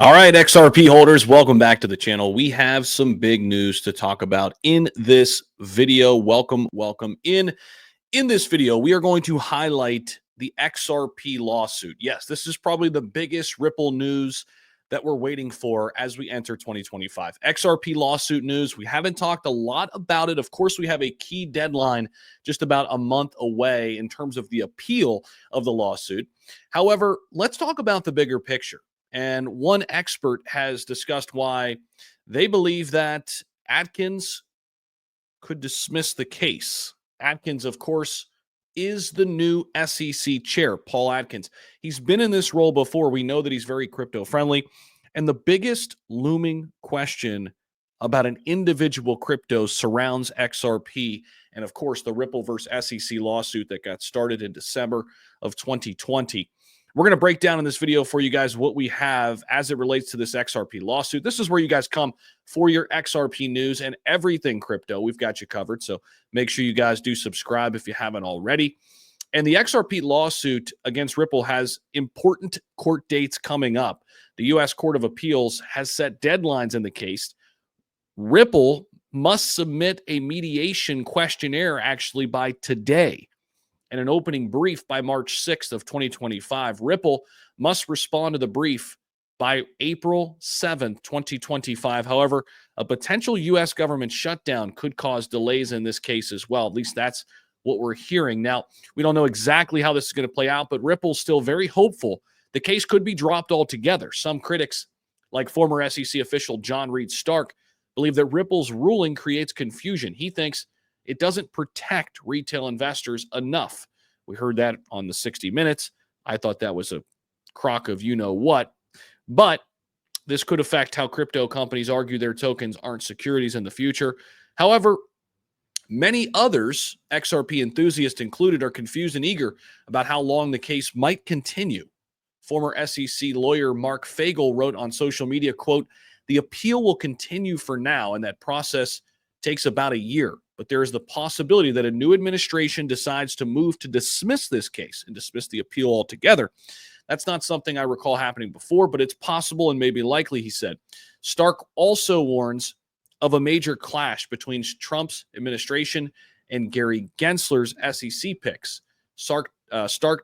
All right, XRP holders, welcome back to the channel. We have some big news to talk about in this video. Welcome in. In this video, we are going to highlight the XRP lawsuit. Yes, this is probably the biggest Ripple news that we're waiting for as we enter 2025. XRP lawsuit news. We haven't talked a lot about it. Of course, we have a key deadline just about a month away in terms of the appeal of the lawsuit. However, let's talk about the bigger picture. And one expert has discussed why they believe that Atkins could dismiss the case. Atkins, of course, is the new SEC chair, Paul Atkins. He's been in this role before. We know that he's very crypto friendly. And the biggest looming question about an individual crypto surrounds XRP and, of course, the Ripple versus SEC lawsuit that got started in December of 2020. We're going to break down in this video for you guys what we have as it relates to this XRP lawsuit. This is where you guys come for your XRP news and everything crypto. We've got you covered. So make sure you guys do subscribe if you haven't already. And the XRP lawsuit against Ripple has important court dates coming up. The U.S. Court of Appeals has set deadlines in the case. Ripple must submit a mediation questionnaire actually by today and an opening brief by March 6th of 2025. Ripple must respond to the brief by April 7th, 2025. However, a potential U.S. government shutdown could cause delays in this case as well. At least that's what we're hearing. Now, we don't know exactly how this is going to play out, but Ripple's still very hopeful the case could be dropped altogether. Some critics, like former SEC official John Reed Stark, believe that Ripple's ruling creates confusion. He thinks it doesn't protect retail investors enough. We heard that on the 60 Minutes. I thought that was a crock of you-know-what. But this could affect how crypto companies argue their tokens aren't securities in the future. However, many others, XRP enthusiasts included, are confused and eager about how long the case might continue. Former SEC lawyer Mark Fagel wrote on social media, quote, "The appeal will continue for now, and that process takes about a year. But there is the possibility that a new administration decides to move to dismiss this case and dismiss the appeal altogether. That's not something I recall happening before, but it's possible and maybe likely," he said. Stark also warns of a major clash between Trump's administration and Gary Gensler's SEC picks. Stark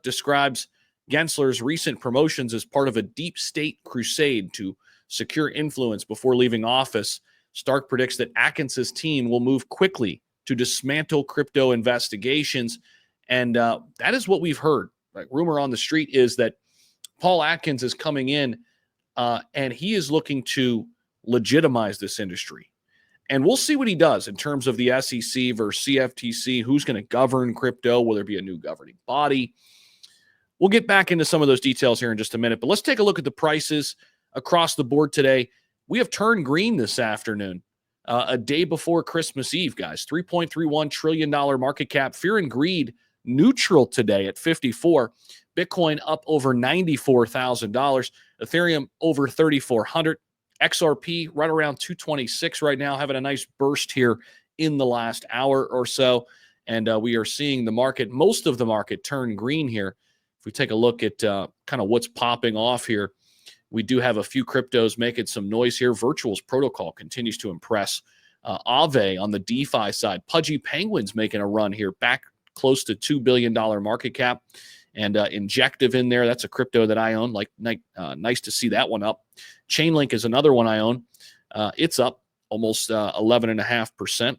describes Gensler's recent promotions as part of a deep state crusade to secure influence before leaving office. Stark predicts that Atkins' team will move quickly to dismantle crypto investigations. And that is what we've heard. Like, rumor on the street is that Paul Atkins is coming in and he is looking to legitimize this industry. And we'll see what he does in terms of the SEC versus CFTC, who's going to govern crypto, will there be a new governing body? We'll get back into some of those details here in just a minute, but let's take a look at the prices across the board today. We have turned green this afternoon, a day before Christmas Eve, guys. $3.31 trillion market cap. Fear and greed neutral today at 54. Bitcoin up over $94,000. Ethereum over 3,400. XRP right around 226 right now, having a nice burst here in the last hour or so. And we are seeing the market, most of the market, turn green here. If we take a look at kind of what's popping off here, we do have a few cryptos making some noise here. Virtual's protocol continues to impress. Aave on the DeFi side. Pudgy Penguins making a run here, back close to $2 billion market cap. And Injective in there, that's a crypto that I own. Nice to see that one up. Chainlink is another one I own. It's up almost 11.5%.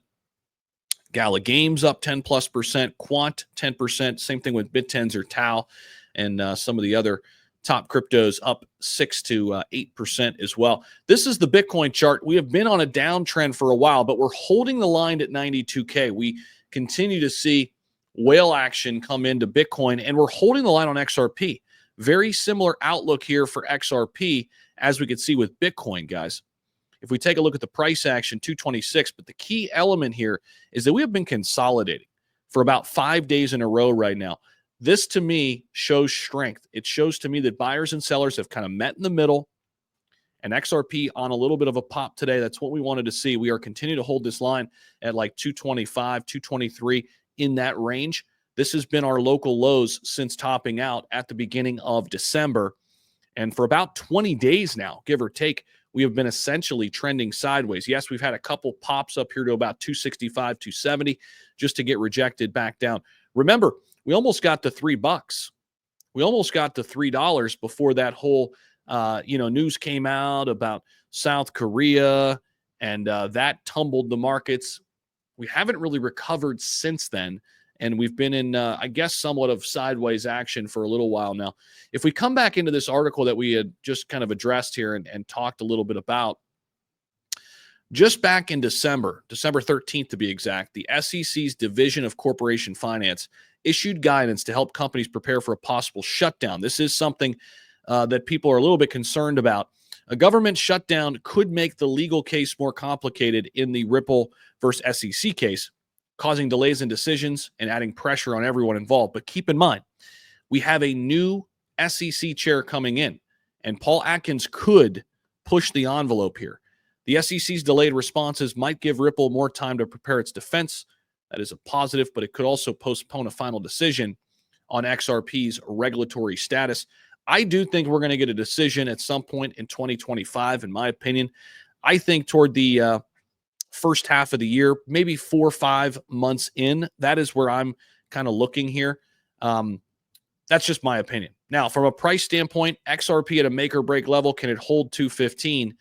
Gala Games up 10+%. Quant 10%. Same thing with BitTens or Tau, and some of the other top cryptos up 6 to 8% as well. This is the Bitcoin chart. We have been on a downtrend for a while, but we're holding the line at 92K. We continue to see whale action come into Bitcoin, and we're holding the line on XRP. Very similar outlook here for XRP as we could see with Bitcoin, guys. If we take a look at the price action, 226, but the key element here is that we have been consolidating for about 5 days in a row right now. This, to me, shows strength. It shows to me that buyers and sellers have kind of met in the middle, and XRP on a little bit of a pop today. That's what we wanted to see. We are continuing to hold this line at like 225, 223 in that range. This has been our local lows since topping out at the beginning of December. And for about 20 days now, give or take, we have been essentially trending sideways. Yes, we've had a couple pops up here to about 265, 270, just to get rejected back down. Remember, we almost got to $3. We almost got to $3 before that whole news came out about South Korea, and that tumbled the markets. We haven't really recovered since then, and we've been in, I guess, somewhat of sideways action for a little while now. If we come back into this article that we had just kind of addressed here and talked a little bit about, just back in December 13th to be exact, the SEC's Division of Corporation Finance issued guidance to help companies prepare for a possible shutdown. This is something that people are a little bit concerned about. A government shutdown could make the legal case more complicated in the Ripple versus SEC case, causing delays in decisions and adding pressure on everyone involved. But keep in mind, we have a new SEC chair coming in, and Paul Atkins could push the envelope here. The SEC's delayed responses might give Ripple more time to prepare its defense. That is a positive, but it could also postpone a final decision on XRP's regulatory status. I do think we're going to get a decision at some point in 2025, in my opinion. I think toward the first half of the year, maybe 4 or 5 months in, that is where I'm kind of looking here. That's just my opinion. Now, from a price standpoint, XRP at a make or break level, can it hold 215?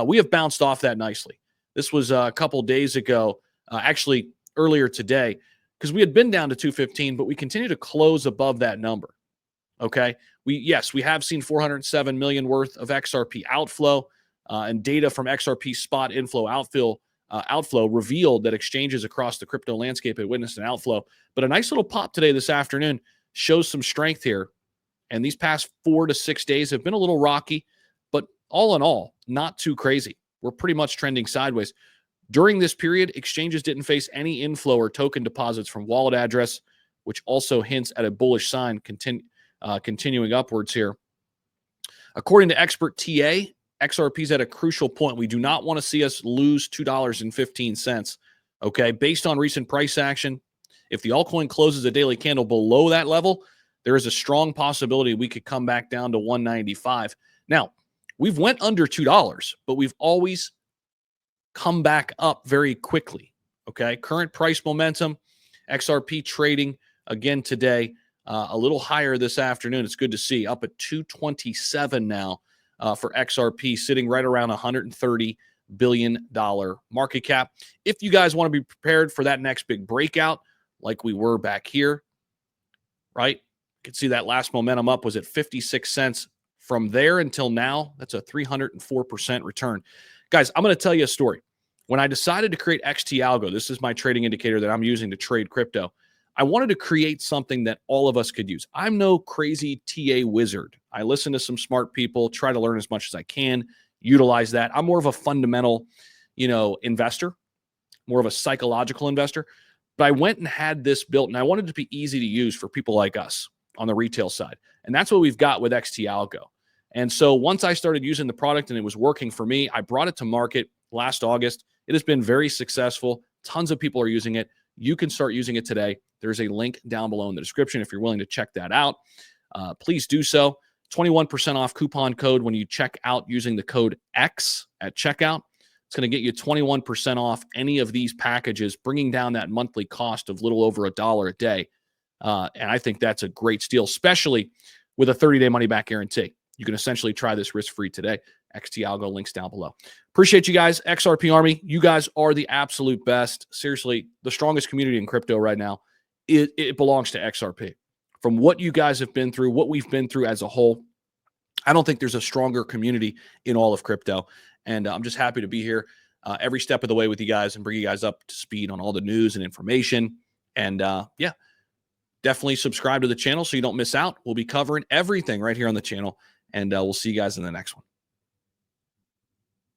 We have bounced off that nicely. This was a couple days ago, actually earlier today, because we had been down to 215, but we continue to close above that number. Okay. We have seen 407 million worth of XRP outflow, and data from XRP spot outflow revealed that exchanges across the crypto landscape had witnessed an outflow. But a nice little pop today, this afternoon, shows some strength here. And these past 4 to 6 days have been a little rocky, but all in all, not too crazy. We're pretty much trending sideways. During this period, exchanges didn't face any inflow or token deposits from wallet address, which also hints at a bullish sign continuing upwards here. According to expert TA, XRP is at a crucial point. We do not want to see us lose $2.15. Okay, based on recent price action, if the altcoin closes a daily candle below that level, there is a strong possibility we could come back down to 195. Now, we've went under $2, but we've always come back up very quickly. Okay, current price momentum, XRP trading again today, a little higher this afternoon. It's good to see, up at 227 now for XRP, sitting right around $130 billion market cap. If you guys want to be prepared for that next big breakout, like we were back here, right? You can see that last momentum up was at 56 cents. From there until now, that's a 304% return. Guys, I'm going to tell you a story. When I decided to create XT Algo, this is my trading indicator that I'm using to trade crypto. I wanted to create something that all of us could use. I'm no crazy TA wizard. I listen to some smart people, try to learn as much as I can, utilize that. I'm more of a fundamental, investor, more of a psychological investor. But I went and had this built, and I wanted it to be easy to use for people like us on the retail side. And that's what we've got with XT Algo. And so once I started using the product and it was working for me, I brought it to market last August. It has been very successful. Tons of people are using it. You can start using it today. There's a link down below in the description if you're willing to check that out. Please do so. 21% off coupon code when you check out using the code X at checkout. It's going to get you 21% off any of these packages, bringing down that monthly cost of little over $1 a day. And I think that's a great steal, especially with a 30-day money-back guarantee. You can essentially try this risk-free today. XT Algo, links down below. Appreciate you guys. XRP Army, you guys are the absolute best. Seriously, the strongest community in crypto right now. It belongs to XRP. From what you guys have been through, what we've been through as a whole, I don't think there's a stronger community in all of crypto. And I'm just happy to be here every step of the way with you guys and bring you guys up to speed on all the news and information. And definitely subscribe to the channel so you don't miss out. We'll be covering everything right here on the channel. And we'll see you guys in the next one.